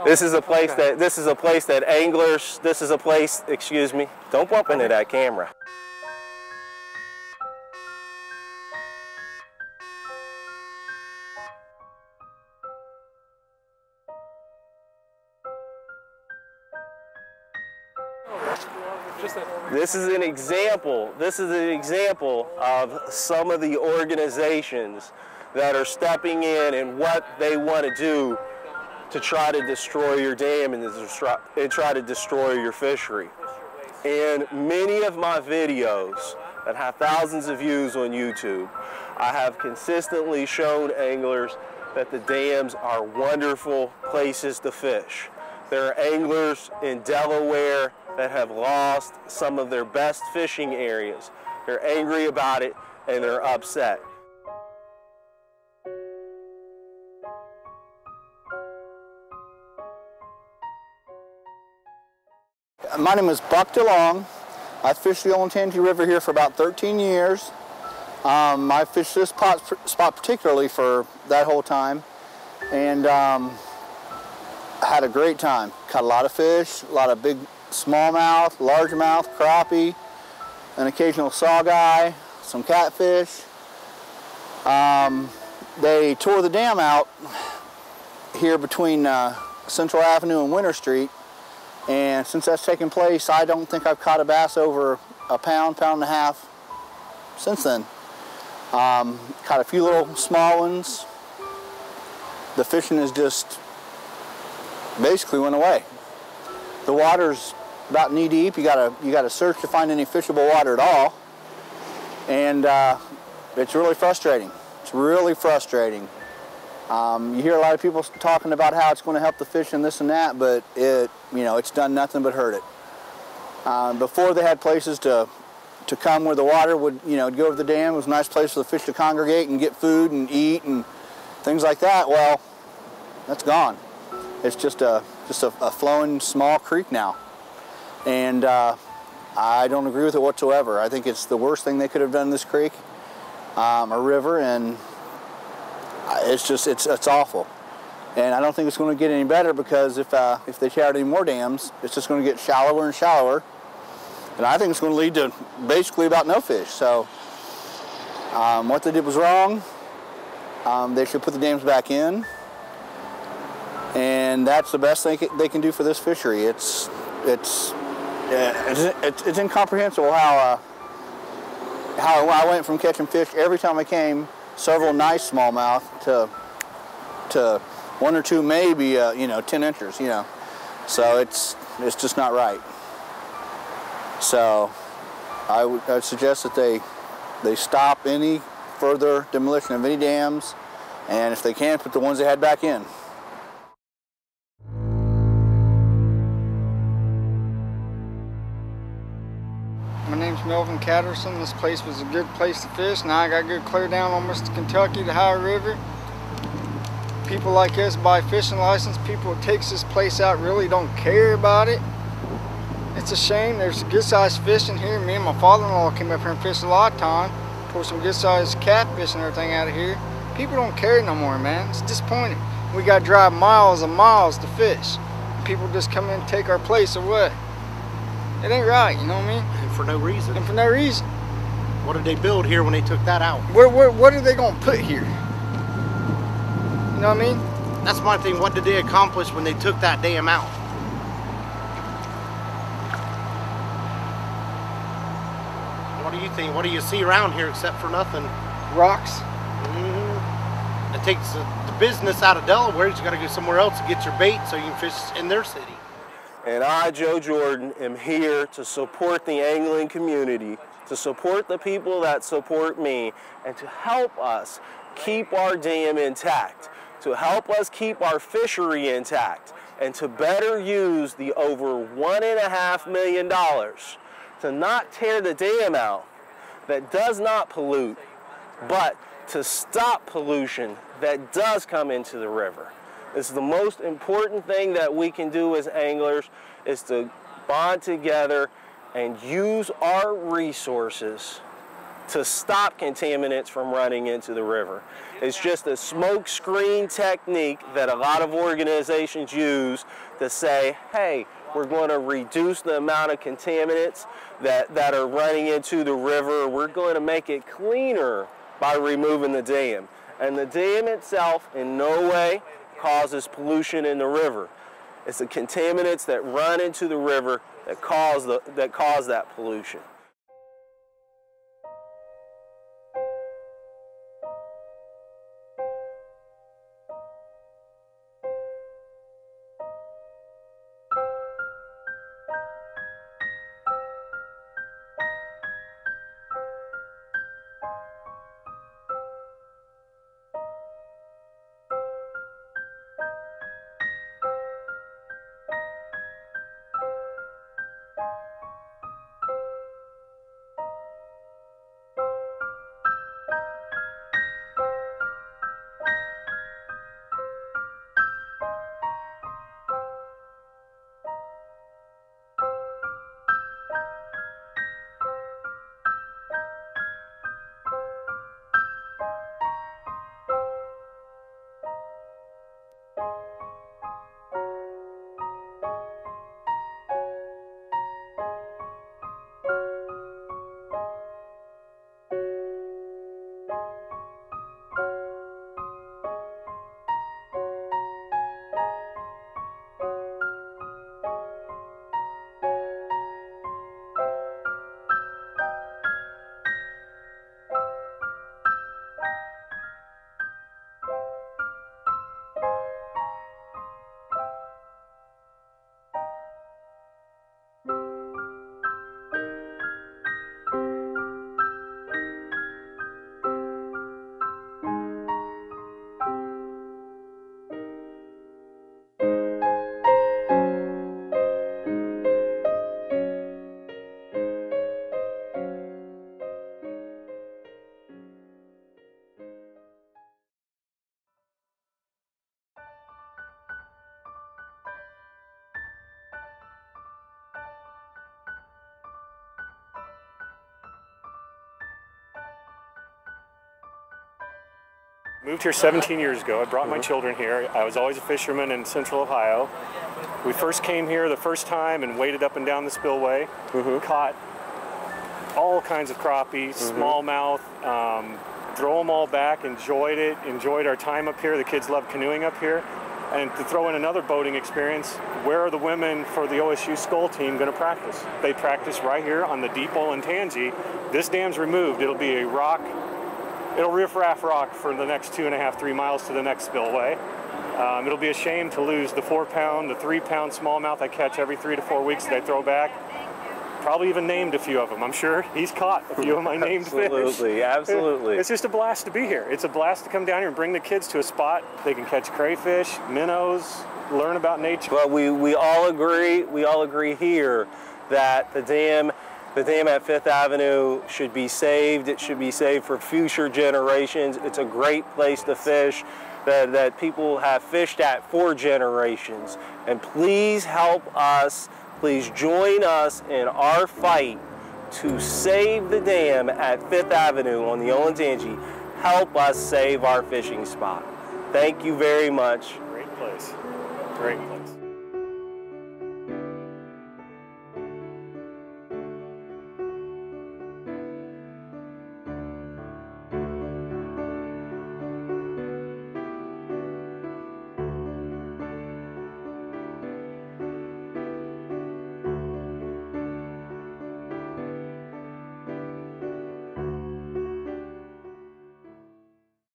This is a place that anglers, excuse me, don't bump into that camera. This is an example of some of the organizations that are stepping in and what they want to do to try to destroy your dam and try to destroy your fishery. In many of my videos that have thousands of views on YouTube, I have consistently shown anglers that the dams are wonderful places to fish. There are anglers in Delaware that have lost some of their best fishing areas. They're angry about it and they're upset. My name is Buck DeLong. I fished the Olentangy River here for about 13 years. I fished this spot particularly for that whole time, and had a great time. Caught a lot of fish, a lot of big smallmouth, largemouth, crappie, an occasional saugeye, some catfish. They tore the dam out here between Central Avenue and Winter Street, and since that's taken place, I don't think I've caught a bass over a pound, pound and a half since then. Caught a few little small ones. The fishing is just basically went away. The water's about knee deep. You gotta search to find any fishable water at all, and it's really frustrating. It's really frustrating. You hear a lot of people talking about how it's going to help the fish and this and that, but it's done nothing but hurt it. Before they had places to come where the water would go to the dam. It was a nice place for the fish to congregate and get food and eat and things like that. Well, that's gone. It's just a flowing small creek now, and I don't agree with it whatsoever. I think it's the worst thing they could have done in this creek or river, and it's awful. And I don't think it's going to get any better, because if they tear out any more dams, it's just going to get shallower and shallower. And I think it's going to lead to basically about no fish. So what they did was wrong. They should put the dams back in, and that's the best thing they can do for this fishery. It's incomprehensible how I went from catching fish every time I came, several nice smallmouth, to one or two, maybe 10 inches. So it's just not right. So I would suggest that they stop any further demolition of any dams, and if they can, put the ones they had back in. My name's Melvin Catterson. This place was a good place to fish. Now I got to go clear down almost to Kentucky, the High River. People like us buy fishing license. People who takes this place out really don't care about it. It's a shame. There's good sized fish in here. Me and my father-in-law came up here and fished a lot of time. Pulled some good sized catfish and everything out of here. People don't care no more, man. It's disappointing. We got to drive miles and miles to fish. People just come in and take our place away. It ain't right, you know what I mean? And for no reason. And for no reason. What did they build here when they took that out? What are they going to put here? You know what I mean? That's my thing. What did they accomplish when they took that dam out? What do you think? What do you see around here except for nothing? Rocks. Mm-hmm. It takes the business out of Delaware. You got to go somewhere else to get your bait so you can fish in their city. And I, Joe Jordan, am here to support the angling community, to support the people that support me, and to help us keep our dam intact, to help us keep our fishery intact, and to better use the over $1.5 million to not tear the dam out that does not pollute, but to stop pollution that does come into the river. It's the most important thing that we can do as anglers, is to bond together and use our resources to stop contaminants from running into the river. It's just a smoke screen technique that a lot of organizations use to say, hey, we're going to reduce the amount of contaminants that are running into the river. We're going to make it cleaner by removing the dam. And the dam itself in no way causes pollution in the river. It's the contaminants that run into the river that cause that pollution. Moved here 17 years ago. I brought my children here. I was always a fisherman in Central Ohio. We first came here the first time and waded up and down the spillway, caught all kinds of crappies, smallmouth, throw them all back, enjoyed it, enjoyed our time up here. The kids love canoeing up here. And to throw in another boating experience, where are the women for the OSU Skull team going to practice? They practice right here on the depot in Tansy. This dam's removed. It'll be a rock. It'll riff-raff rock for the next 2.5, 3 miles to the next spillway. It'll be a shame to lose the 4-pound, the 3-pound smallmouth I catch every 3 to 4 weeks that I throw back. Probably even named a few of them. I'm sure he's caught a few of my named fish. Absolutely, absolutely. It's just a blast to be here. It's a blast to come down here and bring the kids to a spot they can catch crayfish, minnows, learn about nature. Well, we all agree here that the dam at Fifth Avenue should be saved. It should be saved for future generations. It's a great place to fish that people have fished at for generations. And please help us, please join us in our fight to save the dam at Fifth Avenue on the Olentangy. Help us save our fishing spot. Thank you very much. Great place. Great place.